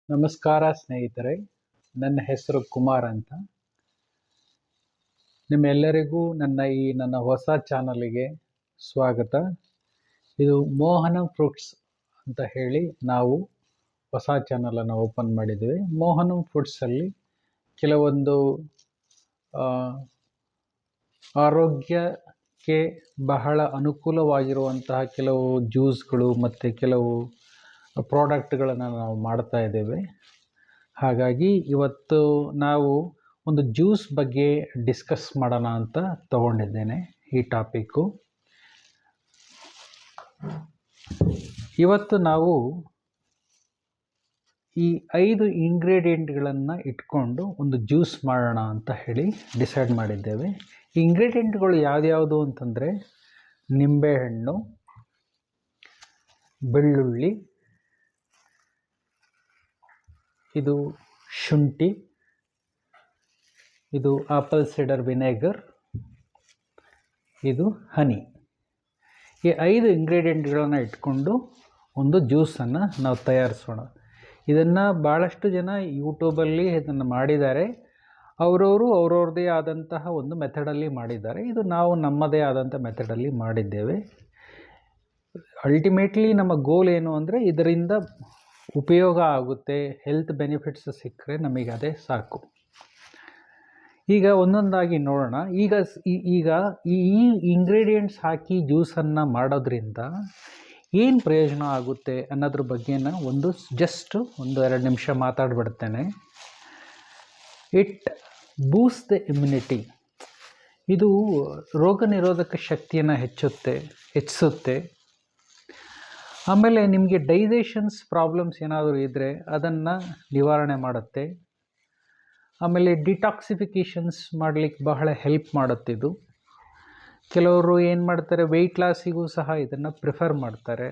ನಮಸ್ಕಾರ ಸ್ನೇಹಿತರೆ, ನನ್ನ ಹೆಸರು ಕುಮಾರ್ ಅಂತ. ನಿಮ್ಮೆಲ್ಲರಿಗೂ ನನ್ನ ಹೊಸ ಚಾನಲಿಗೆ ಸ್ವಾಗತ. ಇದು ಮೋಹನ ಫ್ರೂಟ್ಸ್ ಅಂತ ಹೇಳಿ ನಾವು ಹೊಸ ಚಾನಲನ್ನು ಓಪನ್ ಮಾಡಿದ್ದೀವಿ. ಮೋಹನ ಫ್ರೂಟ್ಸಲ್ಲಿ ಕೆಲವೊಂದು ಆರೋಗ್ಯಕ್ಕೆ ಬಹಳ ಅನುಕೂಲವಾಗಿರುವಂತಹ ಕೆಲವು ಜ್ಯೂಸ್ಗಳು ಮತ್ತು ಕೆಲವು ಪ್ರಾಡಕ್ಟ್ಗಳನ್ನು ನಾವು ಮಾಡ್ತಾ ಇದ್ದೇವೆ. ಹಾಗಾಗಿ ಇವತ್ತು ನಾವು ಒಂದು ಜ್ಯೂಸ್ ಬಗ್ಗೆ ಡಿಸ್ಕಸ್ ಮಾಡೋಣ ಅಂತ ತಗೊಂಡಿದ್ದೇನೆ ಈ ಟಾಪಿಕ್ಕು. ಇವತ್ತು ನಾವು ಈ 5 ಇಂಗ್ರೀಡಿಯೆಂಟ್ಗಳನ್ನು ಇಟ್ಕೊಂಡು ಒಂದು ಜ್ಯೂಸ್ ಮಾಡೋಣ ಅಂತ ಹೇಳಿ ಡಿಸೈಡ್ ಮಾಡಿದ್ದೇವೆ. ಈ ಇಂಗ್ರೀಡಿಯೆಂಟ್ಗಳು ಯಾವ್ದ್ಯಾವುದು ಅಂತಂದರೆ ನಿಂಬೆಹಣ್ಣು, ಬೆಳ್ಳುಳ್ಳಿ, ಇದು ಶುಂಠಿ, ಇದು ಆಪಲ್ ಸಿಡರ್ ವಿನೆಗರ್, ಇದು ಹನಿ. ಈ 5 ಇಂಗ್ರೀಡಿಯೆಂಟ್ಗಳನ್ನು ಇಟ್ಕೊಂಡು ಒಂದು ಜ್ಯೂಸನ್ನು ನಾವು ತಯಾರಿಸೋಣ. ಇದನ್ನು ಭಾಳಷ್ಟು ಜನ ಯೂಟ್ಯೂಬಲ್ಲಿ ಇದನ್ನು ಮಾಡಿದ್ದಾರೆ. ಅವ್ರವ್ರದ್ದೇ ಆದಂತಹ ಒಂದು ಮೆಥಡಲ್ಲಿ ಮಾಡಿದ್ದಾರೆ. ಇದು ನಾವು ನಮ್ಮದೇ ಆದಂಥ ಮೆಥಡಲ್ಲಿ ಮಾಡಿದ್ದೇವೆ. ಅಲ್ಟಿಮೇಟ್ಲಿ ನಮ್ಮ ಗೋಲ್ ಏನು ಅಂದರೆ ಇದರಿಂದ ಉಪಯೋಗ ಆಗುತ್ತೆ, ಹೆಲ್ತ್ ಬೆನಿಫಿಟ್ಸ್ ಸಿಕ್ಕರೆ ನಮಗೆ ಅದೇ ಸಾಕು. ಈಗ ಒಂದೊಂದಾಗಿ ನೋಡೋಣ. ಈಗ ಈ ಇಂಗ್ರೀಡಿಯೆಂಟ್ಸ್ ಹಾಕಿ ಜ್ಯೂಸನ್ನು ಮಾಡೋದ್ರಿಂದ ಏನು ಪ್ರಯೋಜನ ಆಗುತ್ತೆ ಅನ್ನೋದ್ರ ಬಗ್ಗೆನ ಒಂದು 2 ನಿಮಿಷ ಮಾತಾಡ್ಬಿಡ್ತೇನೆ. It boost the immunity. ಇದು ರೋಗ ನಿರೋಧಕ ಶಕ್ತಿಯನ್ನು ಹೆಚ್ಚಿಸುತ್ತೆ. ಆಮೇಲೆ ನಿಮಗೆ ಡೈಜೆಷನ್ಸ್ ಪ್ರಾಬ್ಲಮ್ಸ್ ಏನಾದರೂ ಇದ್ದರೆ ಅದನ್ನು ನಿವಾರಣೆ ಮಾಡುತ್ತೆ. ಆಮೇಲೆ ಡಿಟಾಕ್ಸಿಫಿಕೇಷನ್ಸ್ ಮಾಡಲಿಕ್ಕೆ ಬಹಳ ಹೆಲ್ಪ್ ಮಾಡುತ್ತೆ ಇದು. ಕೆಲವರು ಏನು ಮಾಡ್ತಾರೆ, ವೆಯ್ಟ್ ಲಾಸಿಗೂ ಸಹ ಇದನ್ನು ಪ್ರಿಫರ್ ಮಾಡ್ತಾರೆ.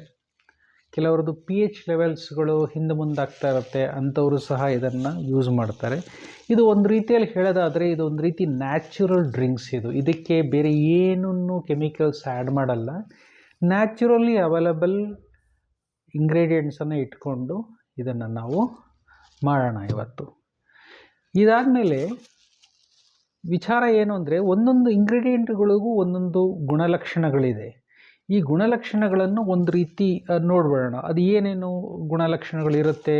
ಕೆಲವ್ರದ್ದು pH ಲೆವೆಲ್ಸ್ಗಳು ಹಿಂದೆ ಮುಂದಾಗ್ತಾ ಇರುತ್ತೆ, ಅಂಥವರು ಸಹ ಇದನ್ನು ಯೂಸ್ ಮಾಡ್ತಾರೆ. ಇದು ಒಂದು ರೀತಿಯಲ್ಲಿ ಹೇಳೋದಾದರೆ ಇದು ಒಂದು ರೀತಿ ನ್ಯಾಚುರಲ್ ಡ್ರಿಂಕ್ಸ್. ಇದಕ್ಕೆ ಬೇರೆ ಏನನ್ನು ಕೆಮಿಕಲ್ಸ್ ಆ್ಯಡ್ ಮಾಡಲ್ಲ. ನ್ಯಾಚುರಲಿ ಅವೈಲಬಲ್ ಇಂಗ್ರೀಡಿಯೆಂಟ್ಸನ್ನು ಇಟ್ಕೊಂಡು ಇದನ್ನು ನಾವು ಮಾಡೋಣ ಇವತ್ತು. ಇದಾದಮೇಲೆ ವಿಚಾರ ಏನು ಅಂದರೆ ಒಂದೊಂದು ಇಂಗ್ರೀಡಿಯೆಂಟ್ಗಳಿಗೂ ಒಂದೊಂದು ಗುಣಲಕ್ಷಣಗಳಿದೆ. ಈ ಗುಣಲಕ್ಷಣಗಳನ್ನು ಒಂದು ರೀತಿ ನೋಡ್ಬಿಡೋಣ. ಅದು ಏನೇನು ಗುಣಲಕ್ಷಣಗಳಿರುತ್ತೆ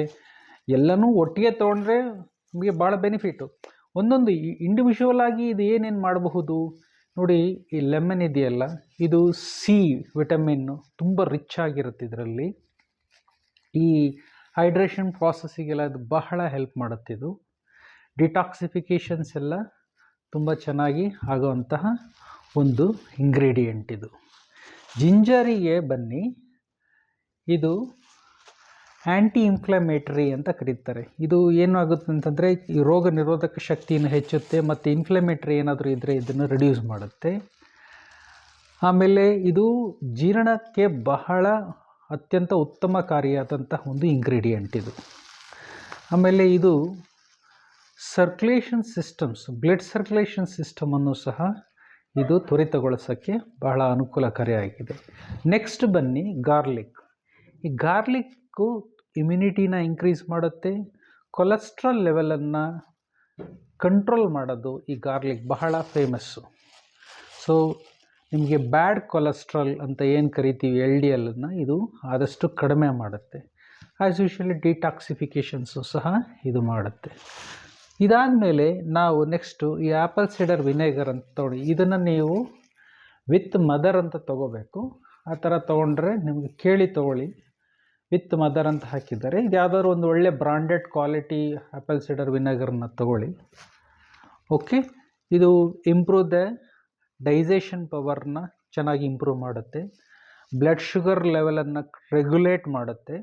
ಎಲ್ಲನೂ ಒಟ್ಟಿಗೆ ತೊಗೊಂಡ್ರೆ ನಮಗೆ ಭಾಳ ಬೆನಿಫಿಟ್ಟು. ಒಂದೊಂದು ಇಂಡಿವಿಜುವಲ್ ಆಗಿ ಇದು ಏನೇನು ಮಾಡಬಹುದು ನೋಡಿ. ಈ ಲೆಮನ್ ಇದೆಯಲ್ಲ, ಇದು ಸಿ ವಿಟಮಿನ್ನು ತುಂಬ ರಿಚ್ ಆಗಿರುತ್ತೆ. ಇದರಲ್ಲಿ ಈ ಹೈಡ್ರೇಷನ್ ಪ್ರಾಸೆಸ್ಸಿಗೆಲ್ಲ ಅದು ಬಹಳ ಹೆಲ್ಪ್ ಮಾಡುತ್ತೆ. ಇದು ಡಿಟಾಕ್ಸಿಫಿಕೇಷನ್ಸ್ ಎಲ್ಲ ತುಂಬ ಚೆನ್ನಾಗಿ ಆಗುವಂತಹ ಒಂದು ಇಂಗ್ರೀಡಿಯೆಂಟ್ ಇದು. ಜಿಂಜರಿಗೆ ಬನ್ನಿ, ಇದು ಆ್ಯಂಟಿ ಇನ್ಫ್ಲಮೇಟರಿ ಅಂತ ಕರೀತಾರೆ. ಇದು ಏನು ಆಗುತ್ತೆ ಅಂತಂದರೆ ಈ ರೋಗ ನಿರೋಧಕ ಶಕ್ತಿಯನ್ನು ಹೆಚ್ಚುತ್ತೆ ಮತ್ತು ಇನ್ಫ್ಲಮೇಟರಿ ಏನಾದರೂ ಇದ್ದರೆ ಇದನ್ನು ರಿಡ್ಯೂಸ್ ಮಾಡುತ್ತೆ. ಆಮೇಲೆ ಇದು ಜೀರ್ಣಕ್ಕೆ ಬಹಳ ಅತ್ಯಂತ ಉತ್ತಮಕಾರಿಯಾದಂತಹ ಒಂದು ಇಂಗ್ರೀಡಿಯೆಂಟ್ ಇದು. ಆಮೇಲೆ ಇದು ಸರ್ಕ್ಯುಲೇಷನ್ ಸಿಸ್ಟಮ್ಸ್, ಬ್ಲಡ್ ಸರ್ಕ್ಯುಲೇಷನ್ ಸಿಸ್ಟಮನ್ನು ಸಹ ಇದು ತ್ವರಿತಗೊಳಿಸೋಕ್ಕೆ ಬಹಳ ಅನುಕೂಲಕಾರಿಯಾಗಿದೆ. ನೆಕ್ಸ್ಟ್ ಬನ್ನಿ ಗಾರ್ಲಿಕ್. ಈ ಗಾರ್ಲಿಕ್ಕು ಇಮ್ಯುನಿಟಿನ ಇನ್ಕ್ರೀಸ್ ಮಾಡುತ್ತೆ. ಕೊಲೆಸ್ಟ್ರಾಲ್ ಲೆವೆಲನ್ನು ಕಂಟ್ರೋಲ್ ಮಾಡೋದು ಈ ಗಾರ್ಲಿಕ್ ಬಹಳ ಫೇಮಸ್ಸು. ಸೊ ನಿಮಗೆ ಬ್ಯಾಡ್ ಕೊಲೆಸ್ಟ್ರಾಲ್ ಅಂತ ಏನು ಕರಿತೀವಿ, LDL ಇದು ಆದಷ್ಟು ಕಡಿಮೆ ಮಾಡುತ್ತೆ. ಆ್ಯಸ್ ಯೂಶುವಲಿ ಡಿಟಾಕ್ಸಿಫಿಕೇಷನ್ಸು ಸಹ ಇದು ಮಾಡುತ್ತೆ. ಇದಾದಮೇಲೆ ನಾವು ನೆಕ್ಸ್ಟು ಈ ಆ್ಯಪಲ್ ಸಿಡರ್ ವಿನೆಗರ್ ಅಂತ ತೊಗೊಳ್ಳಿ. ಇದನ್ನು ನೀವು ವಿತ್ ಮದರ್ ಅಂತ ತೊಗೋಬೇಕು. ಆ ಥರ ತೊಗೊಂಡ್ರೆ ನಿಮಗೆ ಕೇಳಿ ತೊಗೊಳ್ಳಿ. ವಿತ್ ಮದರ್ ಅಂತ ಹಾಕಿದ್ದಾರೆ. ಇದು ಯಾವುದಾದ್ರು ಒಂದು ಒಳ್ಳೆ ಬ್ರಾಂಡೆಡ್ ಕ್ವಾಲಿಟಿ ಆ್ಯಪಲ್ ಸಿಡರ್ ವಿನೆಗರ್ನ ತೊಗೊಳ್ಳಿ. ಓಕೆ, ಇದು ಇಂಪ್ರೂವ್ ದ ಡೈಜೆಷನ್ ಪವರ್ನ ಚೆನ್ನಾಗಿ ಇಂಪ್ರೂವ್ ಮಾಡುತ್ತೆ. ಬ್ಲಡ್ ಶುಗರ್ ಲೆವೆಲನ್ನು ರೆಗ್ಯುಲೇಟ್ ಮಾಡುತ್ತೆ.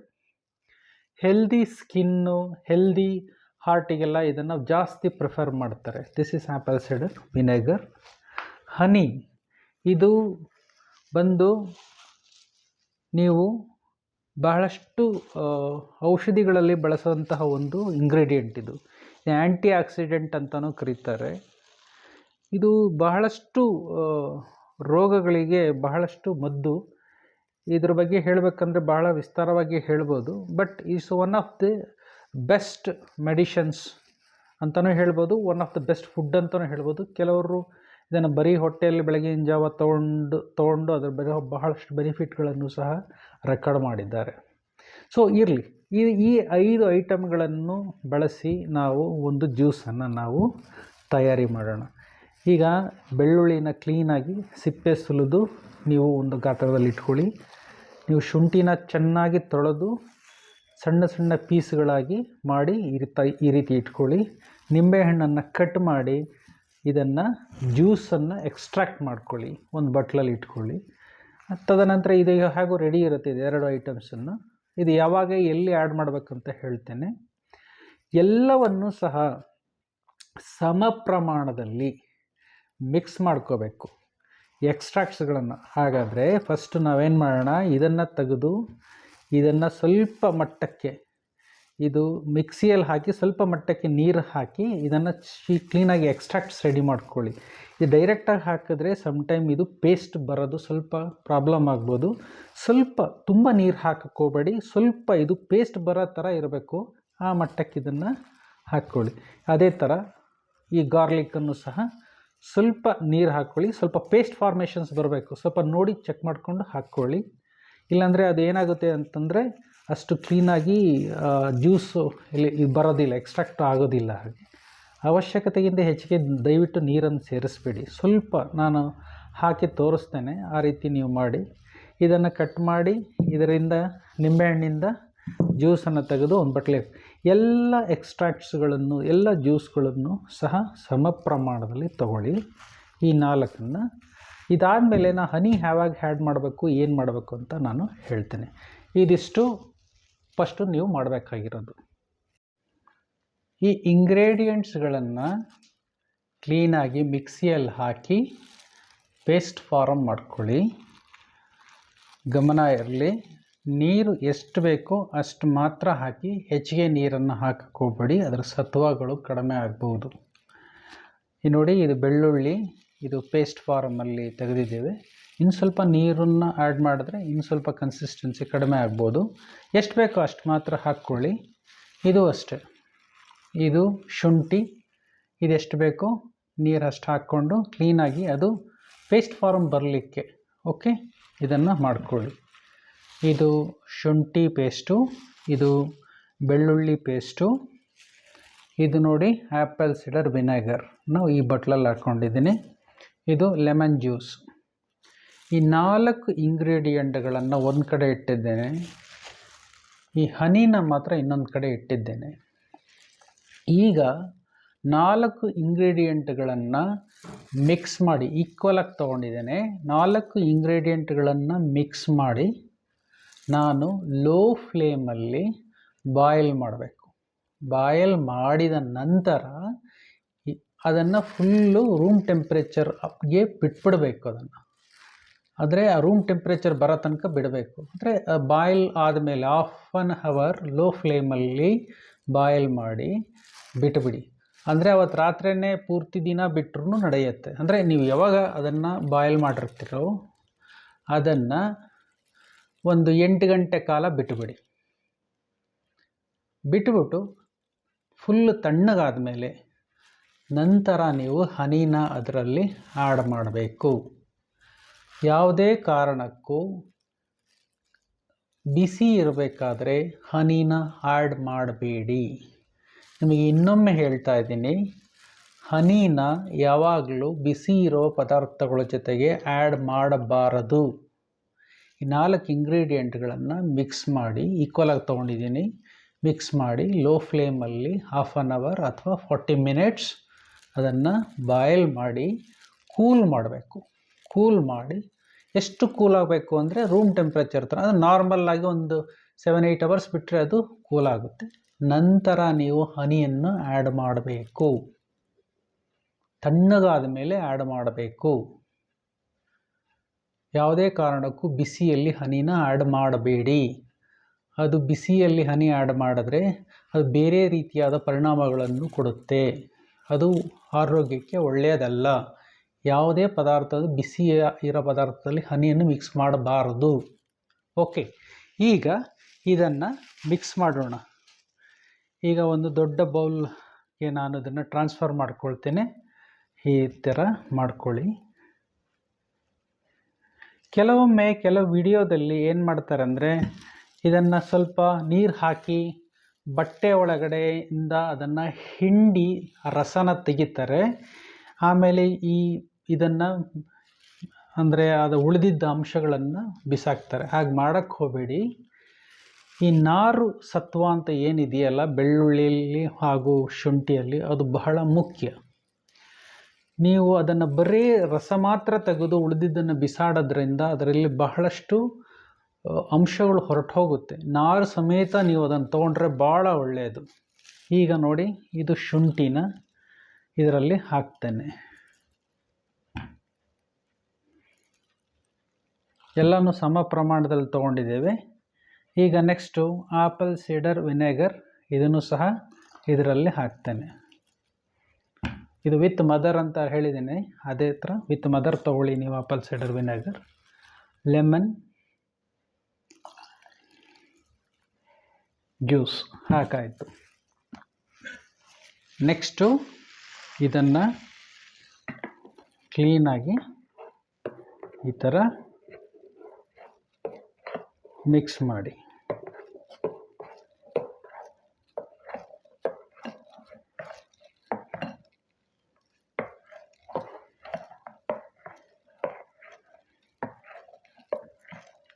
ಹೆಲ್ದಿ ಸ್ಕಿನ್ನು, ಹೆಲ್ದಿ ಹಾರ್ಟಿಗೆಲ್ಲ ಇದನ್ನು ಜಾಸ್ತಿ ಪ್ರಿಫರ್ ಮಾಡ್ತಾರೆ. This is apple cider vinegar. Honey, ಇದು ಬಂದು ನೀವು ಬಹಳಷ್ಟು ಔಷಧಿಗಳಲ್ಲಿ ಬಳಸುವಂತಹ ಒಂದು ಇಂಗ್ರೀಡಿಯೆಂಟ್. ಇದು ಆ್ಯಂಟಿ ಆಕ್ಸಿಡೆಂಟ್ ಅಂತಲೂ ಕರೀತಾರೆ. ಇದು ಬಹಳಷ್ಟು ರೋಗಗಳಿಗೆ ಬಹಳಷ್ಟು ಮದ್ದು. ಇದ್ರ ಬಗ್ಗೆ ಹೇಳಬೇಕಂದ್ರೆ ಬಹಳ ವಿಸ್ತಾರವಾಗಿ ಹೇಳ್ಬೋದು. But is one of the best medicines ಅಂತಲೂ ಹೇಳ್ಬೋದು, one of the best food ಅಂತಲೂ ಹೇಳ್ಬೋದು. ಕೆಲವರು ಇದನ್ನು ಬರೀ ಹೊಟ್ಟೆಯಲ್ಲಿ ಬೆಳಗಿನ ಜಾವ ತೊಗೊಂಡು ಅದರ ಬಹಳಷ್ಟು ಬೆನಿಫಿಟ್ಗಳನ್ನು ಸಹ ರೆಕಾರ್ಡ್ ಮಾಡಿದ್ದಾರೆ. ಸೊ ಇರಲಿ, ಈ 5 ಐಟಮ್ಗಳನ್ನು ಬಳಸಿ ನಾವು ಒಂದು ಜ್ಯೂಸನ್ನು ನಾವು ತಯಾರಿ ಮಾಡೋಣ. ಈಗ ಬೆಳ್ಳುಳ್ಳಿನ ಕ್ಲೀನಾಗಿ ಸಿಪ್ಪೆ ಸುಲಿದು ನೀವು ಒಂದು ಗಾತ್ರದಲ್ಲಿ ಇಟ್ಕೊಳ್ಳಿ. ನೀವು ಶುಂಠಿನ ಚೆನ್ನಾಗಿ ತೊಳೆದು ಸಣ್ಣ ಸಣ್ಣ ಪೀಸ್ಗಳಾಗಿ ಮಾಡಿ ಈ ರೀತಿ ಇಟ್ಕೊಳ್ಳಿ. ನಿಂಬೆಹಣ್ಣನ್ನು ಕಟ್ ಮಾಡಿ ಇದನ್ನು ಜ್ಯೂಸನ್ನು ಎಕ್ಸ್ಟ್ರಾಕ್ಟ್ ಮಾಡ್ಕೊಳ್ಳಿ, ಒಂದು ಬಟ್ಲಲ್ಲಿ ಇಟ್ಕೊಳ್ಳಿ. ತದನಂತರ ಇದೀಗ ಹಾಗೂ ರೆಡಿ ಇರುತ್ತೆ ಇದು 2 ಐಟಮ್ಸನ್ನು. ಇದು ಯಾವಾಗ ಎಲ್ಲಿ ಆ್ಯಡ್ ಮಾಡಬೇಕಂತ ಹೇಳ್ತೇನೆ. ಎಲ್ಲವನ್ನೂ ಸಹ ಸಮ ಪ್ರಮಾಣದಲ್ಲಿ ಮಿಕ್ಸ್ ಮಾಡ್ಕೋಬೇಕು ಎಕ್ಸ್ಟ್ರಾಕ್ಟ್ಸ್ಗಳನ್ನು. ಹಾಗಾದರೆ ಫಸ್ಟ್ ನಾವೇನು ಮಾಡೋಣ, ಇದನ್ನು ತೆಗೆದು ಇದನ್ನು ಸ್ವಲ್ಪ ಮಟ್ಟಕ್ಕೆ ಇದು ಮಿಕ್ಸಿಯಲ್ಲಿ ಹಾಕಿ ಸ್ವಲ್ಪ ಮಟ್ಟಕ್ಕೆ ನೀರು ಹಾಕಿ ಇದನ್ನು ಕ್ಲೀನಾಗಿ ಎಕ್ಸ್ಟ್ರಾಕ್ಟ್ಸ್ ರೆಡಿ ಮಾಡ್ಕೊಳ್ಳಿ. ಇದು ಡೈರೆಕ್ಟಾಗಿ ಹಾಕಿದ್ರೆ ಸಮ್ಟೈಮ್ ಇದು ಪೇಸ್ಟ್ ಬರೋದು ಸ್ವಲ್ಪ ಪ್ರಾಬ್ಲಮ್ ಆಗ್ಬೋದು. ಸ್ವಲ್ಪ ತುಂಬ ನೀರು ಹಾಕಕ್ಕೆ ಹೋಗಬೇಡಿ, ಸ್ವಲ್ಪ ಇದು ಪೇಸ್ಟ್ ಬರೋ ಥರ ಇರಬೇಕು, ಆ ಮಟ್ಟಕ್ಕೆ ಇದನ್ನು ಹಾಕ್ಕೊಳ್ಳಿ. ಅದೇ ಥರ ಈ ಗಾರ್ಲಿಕ್ಕನ್ನು ಸಹ ಸ್ವಲ್ಪ ನೀರು ಹಾಕ್ಕೊಳ್ಳಿ, ಸ್ವಲ್ಪ ಪೇಸ್ಟ್ ಫಾರ್ಮೇಷನ್ಸ್ ಬರಬೇಕು, ಸ್ವಲ್ಪ ನೋಡಿ ಚೆಕ್ ಮಾಡಿಕೊಂಡು ಹಾಕ್ಕೊಳ್ಳಿ. ಇಲ್ಲಾಂದರೆ ಅದು ಏನಾಗುತ್ತೆ ಅಂತಂದರೆ ಅಷ್ಟು ಕ್ಲೀನಾಗಿ ಜ್ಯೂಸು ಇಲ್ಲಿ ಬರೋದಿಲ್ಲ, ಎಕ್ಸ್ಟ್ರಾಕ್ಟ್ ಆಗೋದಿಲ್ಲ. ಹಾಗೆ ಅವಶ್ಯಕತೆಗಿಂತ ಹೆಚ್ಚಿಗೆ ದಯವಿಟ್ಟು ನೀರನ್ನು ಸೇರಿಸ್ಬೇಡಿ. ಸ್ವಲ್ಪ ನಾನು ಹಾಕಿ ತೋರಿಸ್ತೇನೆ, ಆ ರೀತಿ ನೀವು ಮಾಡಿ. ಇದನ್ನು ಕಟ್ ಮಾಡಿ ಇದರಿಂದ ನಿಂಬೆಹಣ್ಣಿಂದ ಜ್ಯೂಸನ್ನು ತೆಗೆದು ಒಂದು ಬಟ್ಲೆ ಎಲ್ಲ ಎಕ್ಸ್ಟ್ರಾಕ್ಟ್ಸ್ಗಳನ್ನು ಎಲ್ಲ ಜ್ಯೂಸ್ಗಳನ್ನು ಸಹ ಸಮ ಪ್ರಮಾಣದಲ್ಲಿ ತಗೊಳ್ಳಿ. ಈ 4 ಇದಾದಮೇಲೆ ನಾನು ಹನಿ ಯಾವಾಗ ಆ್ಯಡ್ ಮಾಡಬೇಕು, ಏನು ಮಾಡಬೇಕು ಅಂತ ನಾನು ಹೇಳ್ತೇನೆ. ಇದಿಷ್ಟು ಫಸ್ಟು ನೀವು ಮಾಡಬೇಕಾಗಿರೋದು. ಈ ಇಂಗ್ರೀಡಿಯೆಂಟ್ಸ್ಗಳನ್ನು ಕ್ಲೀನಾಗಿ ಮಿಕ್ಸಿಯಲ್ಲಿ ಹಾಕಿ ಪೇಸ್ಟ್ ಫಾರ್ಮ್ ಮಾಡ್ಕೊಳ್ಳಿ. ಗಮನ ಇರಲಿ, ನೀರು ಎಷ್ಟು ಬೇಕೋ ಅಷ್ಟು ಮಾತ್ರ ಹಾಕಿ, ಹೆಚ್ಚಿಗೆ ನೀರನ್ನು ಹಾಕಕ್ಕೆ ಹೋಗಬೇಡಿ, ಅದರ ಸತ್ವಗಳು ಕಡಿಮೆ ಆಗ್ಬೋದು. ಈ ನೋಡಿ, ಇದು ಬೆಳ್ಳುಳ್ಳಿ, ಇದು ಪೇಸ್ಟ್ ಫಾರ್ಮಲ್ಲಿ ತೆಗೆದಿದ್ದೇವೆ. ಇನ್ನು ಸ್ವಲ್ಪ ನೀರನ್ನು ಆ್ಯಡ್ ಮಾಡಿದ್ರೆ ಇನ್ನು ಸ್ವಲ್ಪ ಕನ್ಸಿಸ್ಟೆನ್ಸಿ ಕಡಿಮೆ ಆಗ್ಬೋದು. ಎಷ್ಟು ಬೇಕೋ ಅಷ್ಟು ಮಾತ್ರ ಹಾಕ್ಕೊಳ್ಳಿ. ಇದು ಅಷ್ಟೇ, ಇದು ಶುಂಠಿ, ಇದೆಷ್ಟು ಬೇಕೋ ನೀರು ಅಷ್ಟು ಹಾಕ್ಕೊಂಡು ಕ್ಲೀನಾಗಿ ಅದು ಪೇಸ್ಟ್ ಫಾರ್ಮ್ ಬರಲಿಕ್ಕೆ ಓಕೆ ಇದನ್ನು ಮಾಡ್ಕೊಳ್ಳಿ. ಇದು ಶುಂಠಿ ಪೇಸ್ಟು, ಇದು ಬೆಳ್ಳುಳ್ಳಿ ಪೇಸ್ಟು, ಇದು ನೋಡಿ ಆ್ಯಪಲ್ ಸಿಡರ್ ವಿನೆಗರ್ ನಾವು ಈ ಬಟ್ಲಲ್ಲಿ ಹಾಕ್ಕೊಂಡಿದ್ದೀನಿ. ಇದು ಲೆಮನ್ ಜ್ಯೂಸ್. ಈ 4 ಇಂಗ್ರೀಡಿಯೆಂಟ್ಗಳನ್ನು ಒಂದು ಕಡೆ ಇಟ್ಟಿದ್ದೇನೆ. ಈ ಹನಿನ ಮಾತ್ರ ಇನ್ನೊಂದು ಕಡೆ ಇಟ್ಟಿದ್ದೇನೆ. ಈಗ 4 ಇಂಗ್ರೀಡಿಯೆಂಟ್ಗಳನ್ನು ಮಿಕ್ಸ್ ಮಾಡಿ ಈಕ್ವಲಾಗಿ ತೊಗೊಂಡಿದ್ದೇನೆ. 4 ಇಂಗ್ರೀಡಿಯೆಂಟ್ಗಳನ್ನು ಮಿಕ್ಸ್ ಮಾಡಿ ನಾನು ಲೋ ಫ್ಲೇಮಲ್ಲಿ ಬಾಯ್ಲ್ ಮಾಡಬೇಕು. ಬಾಯ್ಲ್ ಮಾಡಿದ ನಂತರ ಅದನ್ನು ಫುಲ್ಲು ರೂಮ್ ಟೆಂಪ್ರೇಚರ್ಗೆ ಬಿಟ್ಬಿಡಬೇಕು. ಆದರೆ ಆ ರೂಮ್ ಟೆಂಪ್ರೇಚರ್ ಬರೋ ತನಕ ಬಿಡಬೇಕು. ಅಂದರೆ ಬಾಯ್ಲ್ ಆದಮೇಲೆ 1/2 ಅವರ್ ಲೋ ಫ್ಲೇಮಲ್ಲಿ ಬಾಯ್ಲ್ ಮಾಡಿ ಬಿಟ್ಟುಬಿಡಿ. ಅಂದರೆ ಅವತ್ತು ರಾತ್ರಿಯೇ ಪೂರ್ತಿ ದಿನ ಬಿಟ್ಟರೂ ನಡೆಯುತ್ತೆ. ಅಂದರೆ ನೀವು ಯಾವಾಗ ಅದನ್ನು ಬಾಯ್ಲ್ ಮಾಡಿರ್ತೀರೋ ಅದನ್ನು ಒಂದು 8 ಗಂಟೆ ಕಾಲ ಬಿಟ್ಟುಬಿಡಿ. ಬಿಟ್ಟುಬಿಟ್ಟು ಫುಲ್ಲು ತಣ್ಣಗಾದ ಮೇಲೆ ನಂತರ ನೀವು ಹನಿನ ಅದರಲ್ಲಿ ಆ್ಯಡ್ ಮಾಡಬೇಕು. ಯಾವುದೇ ಕಾರಣಕ್ಕೂ ಬಿಸಿ ಇರಬೇಕಾದ್ರೆ ಹನಿನ ಆ್ಯಡ್ ಮಾಡಬೇಡಿ. ನಿಮಗೆ ಇನ್ನೊಮ್ಮೆ ಹೇಳ್ತಾ ಇದ್ದೀನಿ, ಹನಿನ ಯಾವಾಗಲೂ ಬಿಸಿ ಇರೋ ಪದಾರ್ಥಗಳ ಜೊತೆಗೆ ಆ್ಯಡ್ ಮಾಡಬಾರದು. ಈ 4 ಇಂಗ್ರೀಡಿಯೆಂಟ್ಗಳನ್ನು ಮಿಕ್ಸ್ ಮಾಡಿ ಈಕ್ವಲಾಗಿ ತೊಗೊಂಡಿದ್ದೀನಿ. ಮಿಕ್ಸ್ ಮಾಡಿ ಲೋ ಫ್ಲೇಮಲ್ಲಿ 1/2 ಅವರ್ ಅಥವಾ 40 ಮಿನಿಟ್ಸ್ ಅದನ್ನು ಬಾಯ್ಲ್ ಮಾಡಿ ಕೂಲ್ ಮಾಡಬೇಕು. ಕೂಲ್ ಮಾಡಿ ಎಷ್ಟು ಕೂಲ್ ಆಗಬೇಕು ಅಂದರೆ ರೂಮ್ ಟೆಂಪ್ರೇಚರ್ ಥರ, ಅದು ನಾರ್ಮಲ್ಲಾಗಿ ಒಂದು 7-8 ಅವರ್ಸ್ ಬಿಟ್ಟರೆ ಅದು ಕೂಲ್ ಆಗುತ್ತೆ. ನಂತರ ನೀವು ಹನಿಯನ್ನು ಆ್ಯಡ್ ಮಾಡಬೇಕು. ತಣ್ಣಗಾದ ಮೇಲೆ ಆ್ಯಡ್ ಮಾಡಬೇಕು. ಯಾವುದೇ ಕಾರಣಕ್ಕೂ ಬಿಸಿಯಲ್ಲಿ ಹನಿನ ಆ್ಯಡ್ ಮಾಡಬೇಡಿ. ಅದು ಬಿಸಿಯಲ್ಲಿ ಹನಿ ಆ್ಯಡ್ ಮಾಡಿದ್ರೆ ಅದು ಬೇರೆ ರೀತಿಯಾದ ಪರಿಣಾಮಗಳನ್ನು ಕೊಡುತ್ತೆ. ಅದು ಆರೋಗ್ಯಕ್ಕೆ ಒಳ್ಳೆಯದಲ್ಲ. ಯಾವುದೇ ಪದಾರ್ಥದ ಬಿಸಿ ಇರೋ ಪದಾರ್ಥದಲ್ಲಿ ಹನಿಯನ್ನು ಮಿಕ್ಸ್ ಮಾಡಬಾರದು. ಓಕೆ, ಈಗ ಇದನ್ನು ಮಿಕ್ಸ್ ಮಾಡೋಣ. ಈಗ ಒಂದು ದೊಡ್ಡ ಬೌಲ್ಗೆ ನಾನು ಅದನ್ನು ಟ್ರಾನ್ಸ್ಫರ್ ಮಾಡ್ಕೊಳ್ತೇನೆ. ಈ ಥರ ಮಾಡ್ಕೊಳ್ಳಿ. ಕೆಲವೊಮ್ಮೆ ಕೆಲವು ವಿಡಿಯೋದಲ್ಲಿ ಏನು ಮಾಡ್ತಾರೆ ಅಂದರೆ ಇದನ್ನು ಸ್ವಲ್ಪ ನೀರು ಹಾಕಿ ಬಟ್ಟೆ ಒಳಗಡೆಯಿಂದ ಅದನ್ನು ಹಿಂಡಿ ರಸನ ತೆಗಿತಾರೆ. ಆಮೇಲೆ ಇದನ್ನು ಅಂದರೆ ಅದು ಉಳಿದಿದ್ದ ಅಂಶಗಳನ್ನು ಬಿಸಾಕ್ತಾರೆ. ಹಾಗೆ ಮಾಡೋಕ್ಕೆ ಹೋಗಬೇಡಿ. ಈ ನಾರು ಸತ್ವ ಅಂತ ಏನಿದೆಯಲ್ಲ ಬೆಳ್ಳುಳ್ಳಿಯಲ್ಲಿ ಹಾಗೂ ಶುಂಠಿಯಲ್ಲಿ, ಅದು ಬಹಳ ಮುಖ್ಯ. ನೀವು ಅದನ್ನು ಬರೀ ರಸ ಮಾತ್ರ ತೆಗೆದು ಉಳಿದಿದ್ದನ್ನು ಬಿಸಾಡೋದ್ರಿಂದ ಅದರಲ್ಲಿ ಬಹಳಷ್ಟು ಅಂಶಗಳು ಹೊರಟು ಹೋಗುತ್ತೆ. ನಾರು ಸಮೇತ ನೀವು ಅದನ್ನು ತೊಗೊಂಡ್ರೆ ಭಾಳ ಒಳ್ಳೆಯದು. ಈಗ ನೋಡಿ, ಇದು ಶುಂಠಿನ ಇದರಲ್ಲಿ ಹಾಕ್ತೇನೆ. ಎಲ್ಲನೂ ಸಮ ಪ್ರಮಾಣದಲ್ಲಿ ತೊಗೊಂಡಿದ್ದೇವೆ. ಈಗ ನೆಕ್ಸ್ಟು ಆಪಲ್ ಸೀಡರ್ ವಿನೆಗರ್, ಇದನ್ನು ಸಹ ಇದರಲ್ಲಿ ಹಾಕ್ತೇನೆ. ಇದು ವಿತ್ ಮದರ್ ಅಂತ ಹೇಳಿದ್ದೀನಿ, ಅದೇ ಥರ ವಿತ್ ಮದರ್ ತೊಗೊಳ್ಳಿ ನೀವು apple cider vinegar. Lemon juice ಹಾಕಾಯಿತು. ನೆಕ್ಸ್ಟು ಇದನ್ನು ಕ್ಲೀನಾಗಿ ಈ ಥರ ಮಿಕ್ಸ್ ಮಾಡಿ.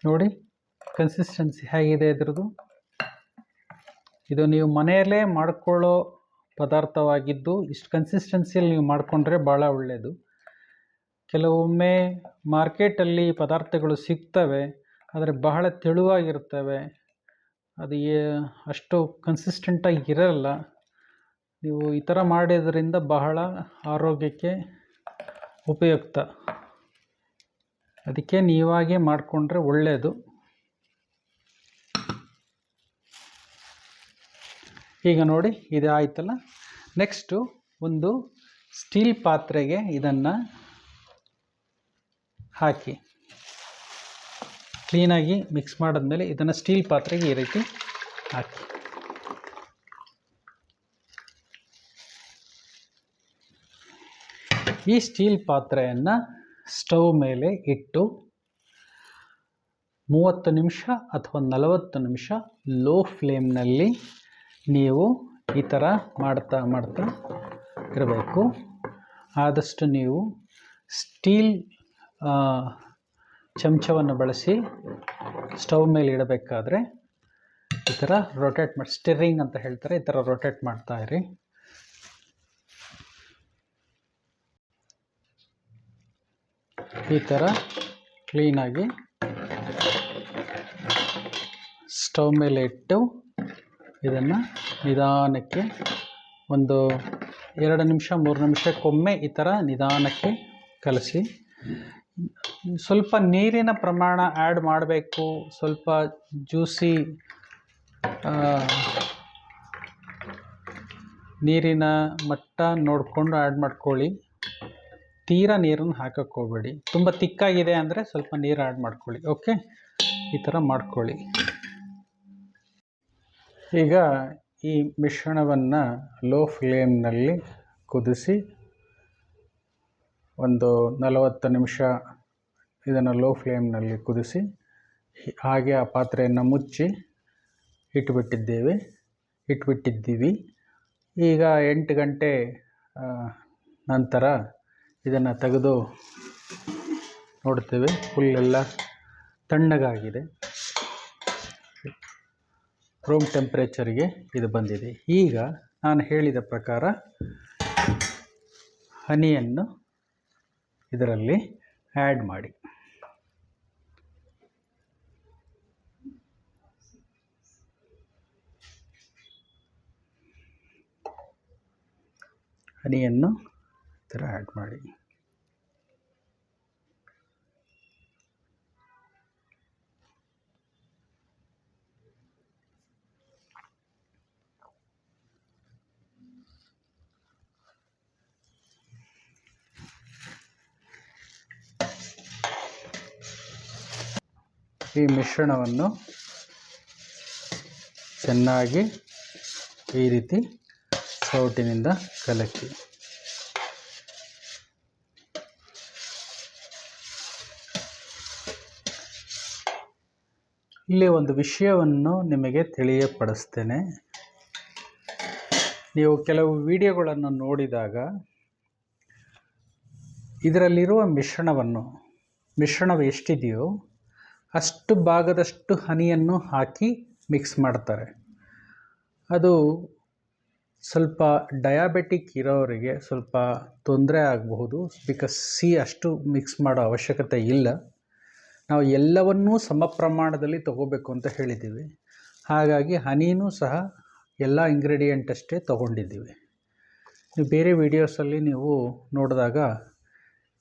ನೋಡಿ ಕನ್ಸಿಸ್ಟೆನ್ಸಿ ಹೇಗಿದೆ ಇದ್ರದ್ದು. ಇದು ನೀವು ಮನೆಯಲ್ಲೇ ಮಾಡಿಕೊಳ್ಳೋ ಪದಾರ್ಥವಾಗಿದ್ದು ಇಷ್ಟು ಕನ್ಸಿಸ್ಟೆನ್ಸಿಯಲ್ಲಿ ನೀವು ಮಾಡಿಕೊಂಡ್ರೆ ಭಾಳ ಒಳ್ಳೆಯದು. ಕೆಲವೊಮ್ಮೆ ಮಾರ್ಕೆಟಲ್ಲಿ ಪದಾರ್ಥಗಳು ಸಿಗ್ತವೆ, ಆದರೆ ಬಹಳ ತೆಳುವಾಗಿರ್ತವೆ, ಅದು ಅಷ್ಟು ಕನ್ಸಿಸ್ಟೆಂಟಾಗಿ ಇರಲ್ಲ. ನೀವು ಈ ಥರ ಮಾಡೋದ್ರಿಂದ ಬಹಳ ಆರೋಗ್ಯಕ್ಕೆ ಉಪಯುಕ್ತ. ಅದಕ್ಕೆ ನೀವಾಗೇ ಮಾಡಿಕೊಂಡ್ರೆ ಒಳ್ಳೆಯದು. ಈಗ ನೋಡಿ ಇದು ಆಯ್ತಲ್ಲ. ನೆಕ್ಸ್ಟು ಒಂದು ಸ್ಟೀಲ್ ಪಾತ್ರೆಗೆ ಇದನ್ನು ಹಾಕಿ ಕ್ಲೀನಾಗಿ ಮಿಕ್ಸ್ ಮಾಡಿದ್ಮೇಲೆ ಇದನ್ನು ಸ್ಟೀಲ್ ಪಾತ್ರೆಗೆ ಈ ರೀತಿ ಹಾಕಿ. ಈ ಸ್ಟೀಲ್ ಪಾತ್ರೆಯನ್ನು ಸ್ಟವ್ ಮೇಲೆ ಇಟ್ಟು 30 ನಿಮಿಷ ಅಥವಾ 40 ನಿಮಿಷ ಲೋ ಫ್ಲೇಮ್ನಲ್ಲಿ ನೀವು ಈ ಥರ ಮಾಡ್ತಾ ಇರಬೇಕು. ಆದಷ್ಟು ನೀವು ಸ್ಟೀಲ್ ಚಮಚವನ್ನು ಬಳಸಿ ಸ್ಟವ್ ಮೇಲೆ ಇಡಬೇಕಾದ್ರೆ ಈ ಥರ ರೊಟೇಟ್ ಮಾಡಿ, ಸ್ಟಿರಿಂಗ್ ಅಂತ ಹೇಳ್ತಾರೆ, ಈ ಥರ ರೊಟೇಟ್ ಮಾಡ್ತಾ ಇರಿ. ಈ ಥರ ಕ್ಲೀನಾಗಿ ಸ್ಟವ್ ಮೇಲೆ ಇಟ್ಟು ಇದನ್ನು ನಿಧಾನಕ್ಕೆ ಒಂದು 2 ನಿಮಿಷ 3 ನಿಮಿಷಕ್ಕೊಮ್ಮೆ ಈ ಥರ ನಿಧಾನಕ್ಕೆ ಕಲಸಿ. ಸ್ವಲ್ಪ ನೀರಿನ ಪ್ರಮಾಣ ಆ್ಯಡ್ ಮಾಡಬೇಕು. ಸ್ವಲ್ಪ ಜ್ಯೂಸಿ ನೀರಿನ ಮಟ್ಟ ನೋಡಿಕೊಂಡು ಆ್ಯಡ್ ಮಾಡ್ಕೊಳ್ಳಿ. ತೀರಾ ನೀರನ್ನು ಹಾಕಕ್ಕೆ ಹೋಗಬೇಡಿ. ತುಂಬ ತಿಕ್ಕಾಗಿದೆ ಅಂದರೆ ಸ್ವಲ್ಪ ನೀರು ಆ್ಯಡ್ ಮಾಡ್ಕೊಳ್ಳಿ. ಓಕೆ, ಈ ಥರ ಮಾಡ್ಕೊಳ್ಳಿ. ಈಗ ಈ ಮಿಶ್ರಣವನ್ನು ಲೋ ಫ್ಲೇಮ್ನಲ್ಲಿ ಕುದಿಸಿ ಒಂದು 40 ನಿಮಿಷ ಇದನ್ನು ಲೋ ಫ್ಲೇಮ್ನಲ್ಲಿ ಕುದಿಸಿ ಹಾಗೆ ಆ ಪಾತ್ರೆಯನ್ನು ಮುಚ್ಚಿ ಇಟ್ಬಿಟ್ಟಿದ್ದೀವಿ. ಈಗ 8 ಗಂಟೆ ನಂತರ ಇದನ್ನು ತೆಗೆದು ನೋಡ್ತೇವೆ. ಫುಲ್ಲೆಲ್ಲ ತಣ್ಣಗಾಗಿದೆ, ರೂಮ್ ಟೆಂಪ್ರೇಚರ್ಗೆ ಇದು ಬಂದಿದೆ. ಈಗ ನಾನು ಹೇಳಿದ ಪ್ರಕಾರ ಹನಿಯನ್ನು ಇದರಲ್ಲಿ ಆ್ಯಡ್ ಮಾಡಿ. ಹನಿಯನ್ನು ಈ ಥರ ಆ್ಯಡ್ ಮಾಡಿ. ಈ ಮಿಶ್ರಣವನ್ನು ಚೆನ್ನಾಗಿ ಈ ರೀತಿ ಸೌಟಿನಿಂದ ಕಲಕಿ. ಇಲ್ಲಿ ಒಂದು ವಿಷಯವನ್ನು ನಿಮಗೆ ತಿಳಿಯಪಡಿಸ್ತೇನೆ. ನೀವು ಕೆಲವು ವಿಡಿಯೋಗಳನ್ನು ನೋಡಿದಾಗ ಇದರಲ್ಲಿರುವ ಮಿಶ್ರಣವು ಎಷ್ಟಿದೆಯೋ ಅಷ್ಟು ಭಾಗದಷ್ಟು ಹನಿಯನ್ನು ಹಾಕಿ ಮಿಕ್ಸ್ ಮಾಡ್ತಾರೆ. ಅದು ಸ್ವಲ್ಪ ಡಯಾಬೆಟಿಕ್ ಇರೋರಿಗೆ ಸ್ವಲ್ಪ ತೊಂದರೆ ಆಗಬಹುದು. ಬಿಕಾಸ್ ಅಷ್ಟು ಮಿಕ್ಸ್ ಮಾಡೋ ಅವಶ್ಯಕತೆ ಇಲ್ಲ. ನಾವು ಎಲ್ಲವನ್ನೂ ಸಮ ಪ್ರಮಾಣದಲ್ಲಿ ತಗೋಬೇಕು ಅಂತ ಹೇಳಿದ್ದೀವಿ. ಹಾಗಾಗಿ ಹನಿನೂ ಸಹ ಎಲ್ಲ ಇಂಗ್ರೀಡಿಯೆಂಟ್ ಅಷ್ಟೇ ತೊಗೊಂಡಿದ್ದೀವಿ. ನೀವು ಬೇರೆ ವೀಡಿಯೋಸಲ್ಲಿ ನೀವು ನೋಡಿದಾಗ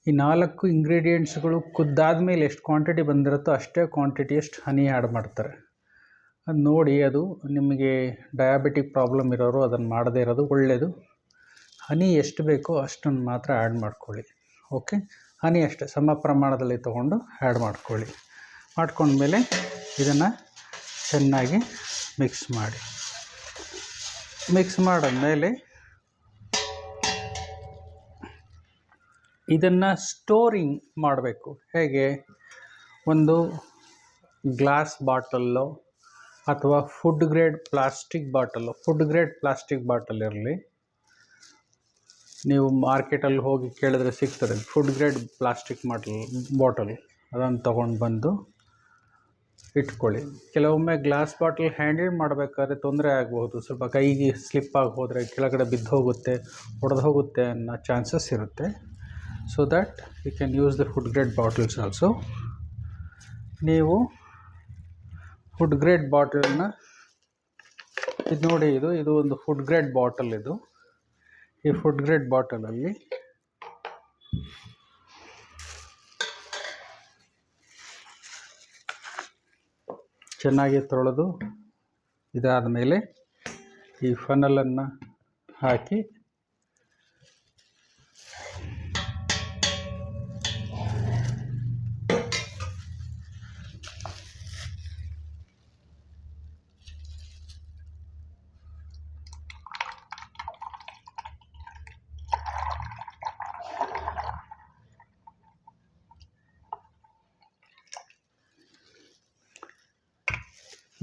ಈ 4 ಇಂಗ್ರೀಡಿಯೆಂಟ್ಸ್ಗಳು ಕುದ್ದಾದ ಮೇಲೆ ಎಷ್ಟು ಕ್ವಾಂಟಿಟಿ ಬಂದಿರುತ್ತೋ ಅಷ್ಟೇ ಕ್ವಾಂಟಿಟಿಯಷ್ಟು ಹನಿ ಆ್ಯಡ್ ಮಾಡ್ತಾರೆ. ಅದು ನೋಡಿ, ಅದು ನಿಮಗೆ ಡಯಾಬಿಟಿಕ್ ಪ್ರಾಬ್ಲಮ್ ಇರೋರು ಅದನ್ನು ಮಾಡದೇ ಇರೋದು ಒಳ್ಳೆಯದು. ಹನಿ ಎಷ್ಟು ಬೇಕೋ ಅಷ್ಟನ್ನು ಮಾತ್ರ ಆ್ಯಡ್ ಮಾಡ್ಕೊಳ್ಳಿ. ಓಕೆ, ಹನಿ ಅಷ್ಟೇ ಸಮ ಪ್ರಮಾಣದಲ್ಲಿ ತೊಗೊಂಡು ಆ್ಯಡ್ ಮಾಡ್ಕೊಳ್ಳಿ. ಮಾಡ್ಕೊಂಡ್ಮೇಲೆ ಇದನ್ನು ಚೆನ್ನಾಗಿ ಮಿಕ್ಸ್ ಮಾಡಿ. ಮಿಕ್ಸ್ ಮಾಡಿದ್ಮೇಲೆ ಇದನ್ನು ಸ್ಟೋರಿಂಗ್ ಮಾಡಬೇಕು. ಹೇಗೆ? ಒಂದು ಗ್ಲಾಸ್ ಬಾಟಲ್ಲೋ ಅಥವಾ ಫುಡ್ ಗ್ರೇಡ್ ಪ್ಲಾಸ್ಟಿಕ್ ಬಾಟಲ್ ಇರಲಿ. ನೀವು ಮಾರ್ಕೆಟಲ್ಲಿ ಹೋಗಿ ಕೇಳಿದ್ರೆ ಸಿಗ್ತದೆ ಫುಡ್ ಗ್ರೇಡ್ ಪ್ಲಾಸ್ಟಿಕ್ ಬಾಟಲ್. ಅದನ್ನು ತೊಗೊಂಡು ಬಂದು ಇಟ್ಕೊಳ್ಳಿ. ಕೆಲವೊಮ್ಮೆ ಗ್ಲಾಸ್ ಬಾಟಲ್ ಹ್ಯಾಂಡಲ್ ಮಾಡಬೇಕಾದ್ರೆ ತೊಂದರೆ ಆಗಬಹುದು. ಸ್ವಲ್ಪ ಕೈಗೆ ಸ್ಲಿಪ್ ಆಗಿ ಹೋದರೆ ಕೆಳಗಡೆ ಬಿದ್ದು ಹೋಗುತ್ತೆ, ಒಡೆದು ಹೋಗುತ್ತೆ ಅನ್ನೋ ಚಾನ್ಸಸ್ ಇರುತ್ತೆ. So that you can use the food grade bottles also. ನೀವು ಫುಡ್ ಗ್ರೇಡ್ ಬಾಟಲನ್ನ ಇದು ನೋಡಿ, ಇದು ಒಂದು ಫುಡ್ ಗ್ರೇಡ್ ಬಾಟಲ್. ಈ ಫುಡ್ ಗ್ರೇಡ್ ಬಾಟಲಲ್ಲಿ ಚೆನ್ನಾಗಿ ತೊಳೆದು ಇದಾದ ಮೇಲೆ ಈ ಫನಲನ್ನು ಹಾಕಿ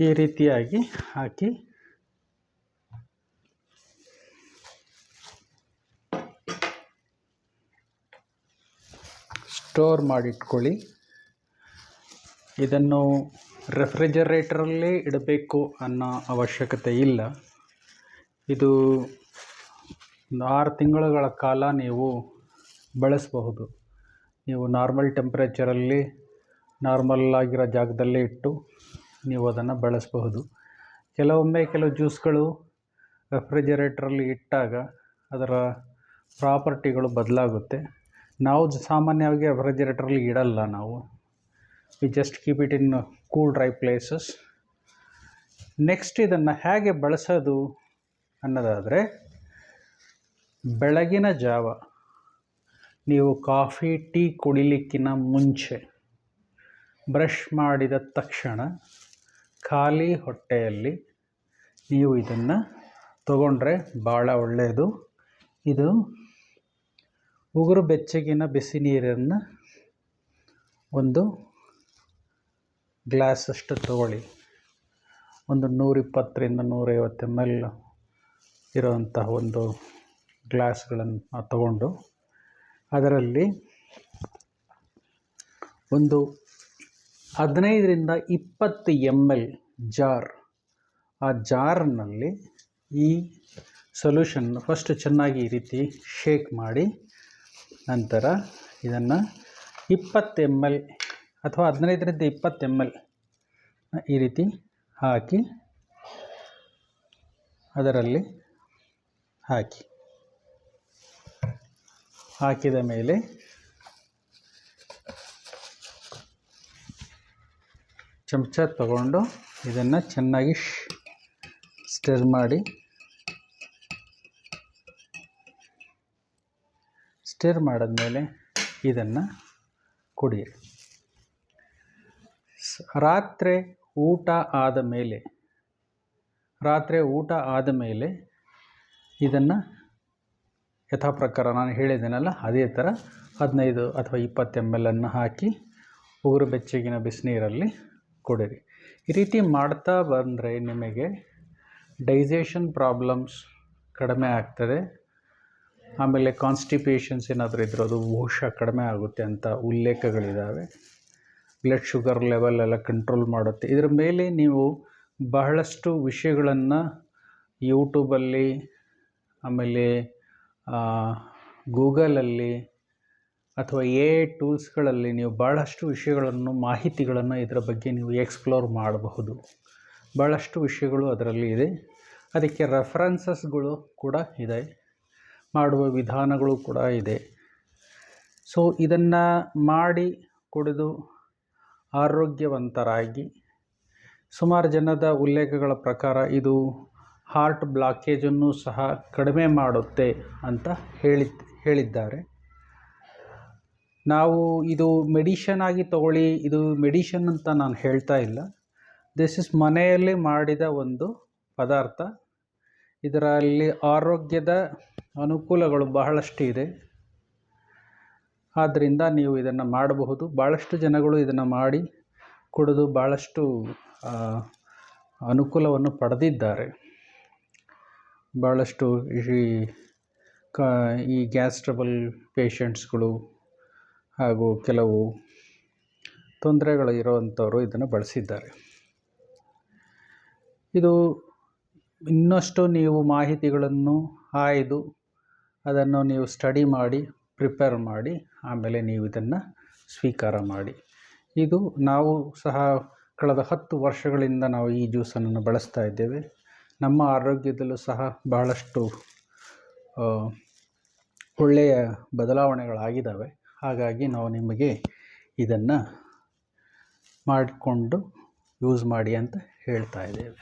ಈ ರೀತಿಯಾಗಿ ಹಾಕಿ ಸ್ಟೋರ್ ಮಾಡಿಟ್ಕೊಳ್ಳಿ. ಇದನ್ನು ರೆಫ್ರಿಜರೇಟರಲ್ಲೇ ಇಡಬೇಕು ಅನ್ನೋ ಅವಶ್ಯಕತೆ ಇಲ್ಲ. ಇದು 6 ತಿಂಗಳುಗಳ ಕಾಲ ನೀವು ಬಳಸಬಹುದು. ನೀವು ನಾರ್ಮಲ್ ಟೆಂಪ್ರೇಚರಲ್ಲಿ ನಾರ್ಮಲ್ ಆಗಿರೋ ಜಾಗದಲ್ಲೇ ಇಟ್ಟು ನೀವು ಅದನ್ನು ಬಳಸಬಹುದು. ಕೆಲವು ಜ್ಯೂಸ್ಗಳು ರೆಫ್ರಿಜರೇಟ್ರಲ್ಲಿ ಇಟ್ಟಾಗ ಅದರ ಪ್ರಾಪರ್ಟಿಗಳು ಬದಲಾಗುತ್ತೆ. ನಾವು ಸಾಮಾನ್ಯವಾಗಿ ರೆಫ್ರಿಜರೇಟ್ರಲ್ಲಿ ಇಡಲ್ಲ. We just keep it in cool dry places. Next ಇದನ್ನು ಹೇಗೆ ಬಳಸೋದು ಅನ್ನೋದಾದರೆ, ಬೆಳಗಿನ ಜಾವ ನೀವು ಕಾಫಿ ಟೀ ಕುಡಿಲಿಕ್ಕಿಂತ ಮುಂಚೆ ಬ್ರಷ್ ಮಾಡಿದ ತಕ್ಷಣ ಖಾಲಿ ಹೊಟ್ಟೆಯಲ್ಲಿ ನೀವು ಇದನ್ನು ತಗೊಂಡ್ರೆ ಭಾಳ ಒಳ್ಳೆಯದು. ಇದು ಉಗುರು ಬೆಚ್ಚಗಿನ ಬಿಸಿ ನೀರನ್ನು ಒಂದು ಗ್ಲಾಸಷ್ಟು ತಗೊಳ್ಳಿ. ಒಂದು 120ರಿಂದ 150 ml ಇರುವಂತಹ ಒಂದು ಗ್ಲಾಸ್ಗಳನ್ನು ತಗೊಂಡು ಅದರಲ್ಲಿ ಒಂದು 15ರಿಂದ 20 ml ಜಾರ್, ಆ ಜಾರ್ನಲ್ಲಿ ಈ ಸೊಲ್ಯೂಷನ್ ಫಸ್ಟ್ ಚೆನ್ನಾಗಿ ಈ ರೀತಿ ಶೇಕ್ ಮಾಡಿ, ನಂತರ ಇದನ್ನು 20 ml ಅಥವಾ 15ರಿಂದ 20 ml ಈ ರೀತಿ ಹಾಕಿ ಅದರಲ್ಲಿ ಹಾಕಿದ ಮೇಲೆ ಚಮಚ ತಗೊಂಡು ಇದನ್ನು ಚೆನ್ನಾಗಿ ಸ್ಟಿರ್ ಮಾಡಿ, ಸ್ಟಿರ್ ಮಾಡಿದ್ಮೇಲೆ ಇದನ್ನು ಕುಡಿಯಿರಿ. ರಾತ್ರಿ ಊಟ ಆದ ಮೇಲೆ ರಾತ್ರಿ ಊಟ ಆದಮೇಲೆ ಇದನ್ನು ಯಥಾ ಪ್ರಕಾರ ನಾನು ಹೇಳಿದ್ದೇನಲ್ಲ ಅದೇ ಥರ 15 ಅಥವಾ 20 ml ಅನ್ನು ಹಾಕಿ ಉಗುರು ಬೆಚ್ಚಗಿನ ಬಿಸಿನೀರಲ್ಲಿ ಕುಡಿರಿ. ಈ ರೀತಿ ಮಾಡ್ತಾ ಬಂದರೆ ನಿಮಗೆ ಡೈಜೆಷನ್ ಪ್ರಾಬ್ಲಮ್ಸ್ ಕಡಿಮೆ ಆಗ್ತದೆ. ಆಮೇಲೆ ಕಾನ್ಸ್ಟಿಪೇಷನ್ಸ್ ಏನಾದರೂ ಇದ್ರೂ ಅದು ಬಹುಶಃ ಕಡಿಮೆ ಆಗುತ್ತೆ ಅಂತ ಉಲ್ಲೇಖಗಳಿದ್ದಾವೆ. ಬ್ಲಡ್ ಶುಗರ್ ಲೆವೆಲ್ ಎಲ್ಲ ಕಂಟ್ರೋಲ್ ಮಾಡುತ್ತೆ. ಇದರ ಮೇಲೆ ನೀವು ಬಹಳಷ್ಟು ವಿಷಯಗಳನ್ನು ಯೂಟ್ಯೂಬಲ್ಲಿ, ಆಮೇಲೆ ಗೂಗಲಲ್ಲಿ ಅಥವಾ ಟೂಲ್ಸ್ಗಳಲ್ಲಿ ನೀವು ಭಾಳಷ್ಟು ವಿಷಯಗಳನ್ನು, ಮಾಹಿತಿಗಳನ್ನು ಇದರ ಬಗ್ಗೆ ನೀವು ಎಕ್ಸ್ಪ್ಲೋರ್ ಮಾಡಬಹುದು. ಭಾಳಷ್ಟು ವಿಷಯಗಳು ಅದರಲ್ಲಿ ಇದೆ. ಅದಕ್ಕೆ ರೆಫರೆನ್ಸಸ್ಗಳು ಕೂಡ ಇದೆ, ಮಾಡುವ ವಿಧಾನಗಳು ಕೂಡ ಇದೆ. ಸೊ ಇದನ್ನು ಮಾಡಿ ಕುಡಿದು ಆರೋಗ್ಯವಂತರಾಗಿ, ಸುಮಾರು ಜನದ ಉಲ್ಲೇಖಗಳ ಪ್ರಕಾರ ಇದು ಹಾರ್ಟ್ ಬ್ಲಾಕೇಜನ್ನು ಸಹ ಕಡಿಮೆ ಮಾಡುತ್ತೆ ಅಂತ ಹೇಳಿದ್ದಾರೆ. ನಾವು ಇದು ಮೆಡಿಷನ್ ಆಗಿ ತಗೊಳ್ಳಿ, ಇದು ಮೆಡಿಷನ್ ಅಂತ ನಾನು ಹೇಳ್ತಾ ಇಲ್ಲ. ದಿಸ್ ಇಸ್ ಮನೆಯಲ್ಲಿ ಮಾಡಿದ ಒಂದು ಪದಾರ್ಥ. ಇದರಲ್ಲಿ ಆರೋಗ್ಯದ ಅನುಕೂಲಗಳು ಬಹಳಷ್ಟು ಇದೆ. ಆದ್ದರಿಂದ ನೀವು ಇದನ್ನು ಮಾಡಬಹುದು. ಭಾಳಷ್ಟು ಜನಗಳು ಇದನ್ನು ಮಾಡಿ ಕುಡಿದು ಭಾಳಷ್ಟು ಅನುಕೂಲವನ್ನು ಪಡೆದಿದ್ದಾರೆ. ಭಾಳಷ್ಟು ಈ ಗ್ಯಾಸ್ ಟ್ರಬಲ್ ಪೇಷಂಟ್ಸ್ಗಳು ಹಾಗೂ ಕೆಲವು ತೊಂದರೆಗಳು ಇರೋವಂಥವರು ಇದನ್ನು ಬಳಸಿದ್ದಾರೆ. ಇದು ಇನ್ನಷ್ಟು ನೀವು ಮಾಹಿತಿಗಳನ್ನು ಆಯ್ದು ಅದನ್ನು ನೀವು ಸ್ಟಡಿ ಮಾಡಿ, ಪ್ರಿಪೇರ್ ಮಾಡಿ, ಆಮೇಲೆ ನೀವು ಇದನ್ನು ಸ್ವೀಕಾರ ಮಾಡಿ. ಇದು ನಾವು ಸಹ ಕಳೆದ 10 ವರ್ಷಗಳಿಂದ ನಾವು ಈ ಜ್ಯೂಸನ್ನು ಬಳಸ್ತಾ ಇದ್ದೇವೆ. ನಮ್ಮ ಆರೋಗ್ಯದಲ್ಲೂ ಸಹ ಬಹಳಷ್ಟು ಒಳ್ಳೆಯ ಬದಲಾವಣೆಗಳಾಗಿದ್ದಾವೆ. ಹಾಗಾಗಿ ನಾವು ನಿಮಗೆ ಇದನ್ನು ಮಾಡಿಕೊಂಡು ಯೂಸ್ ಮಾಡಿ ಅಂತ ಹೇಳ್ತಾ ಇದ್ದೇವೆ.